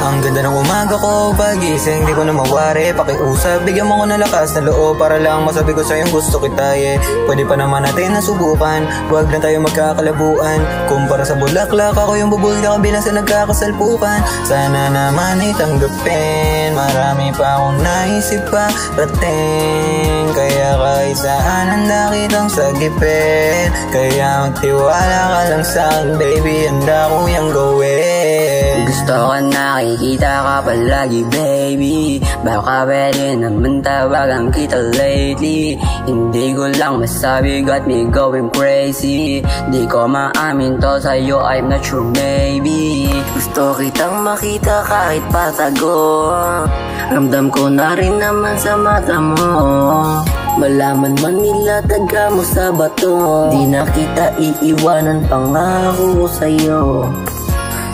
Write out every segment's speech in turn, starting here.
Ang ganda ng umaga ko, pagising di ko na mawari. Pakiusap, bigyan mo ko ng lakas na loob para lang masabi ko sa'yong gusto kita Pwede pa naman natin nasubukan, huwag na tayo magkakalabuan. Kumpara sa bulaklak, ako yung bubulda kabilang sa nagkakasalpukan. Sana naman itanggapin, marami pa akong naisip pa rating. Kaya kahit saan handa kitang sagipin. Kaya magtiwala ka lang sa'kin baby, handa ko yung gawin. Gusto ka nakikita ka palagi baby, baka pwede naman tawagan kita lately. Hindi ko lang masabi, got me going crazy. Di ko maamin to sa'yo, I'm not sure maybe. Gusto kitang makita kahit patago, ramdam ko na rin naman sa mata mo. Malaman man nila taga mo sa bato, di na kita iiwanan, pangako ko sa'yo.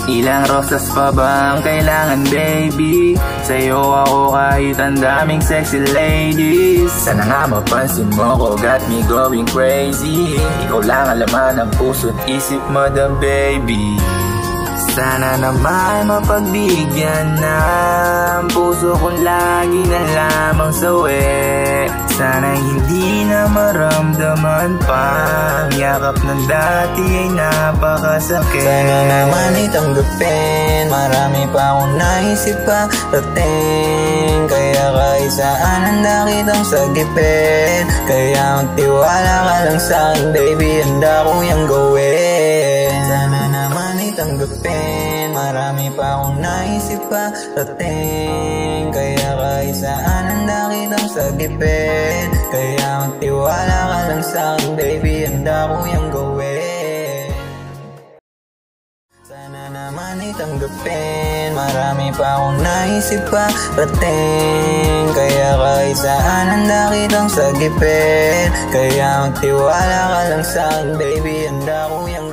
Ilang rosas pa ba ang kailangan baby? Sa'yo ako kahit ang daming sexy ladies. Sana nga mapansin mo ko, got me going crazy. Ikaw lang ang laman ng puso't isip mo the baby. Sana naman mapagbigyan ng puso kong lagi na lamang sawi. Sana hindi na maramdaman pa ang yakap ng dati ay napakasakit. Sana naman itanggapin, marami pa akong naisip pa rating. Kaya kahit saan handa kitang sagipin. Kaya magtiwala ka lang sa'kin baby, handa ko yung gawin. Sana naman itanggapin, marami pa akong naisip pa rating. Kaya kahit saan handa kitang sagipin. Kaya magtiwala ka lang sa'kin baby, handa ko yung gawin. Sana naman itanggapin, marami pa akong naisip pa rating. Kaya kahit saan handa kitang sagipin. Kaya magtiwala ka lang sa'kin baby, handa ko yung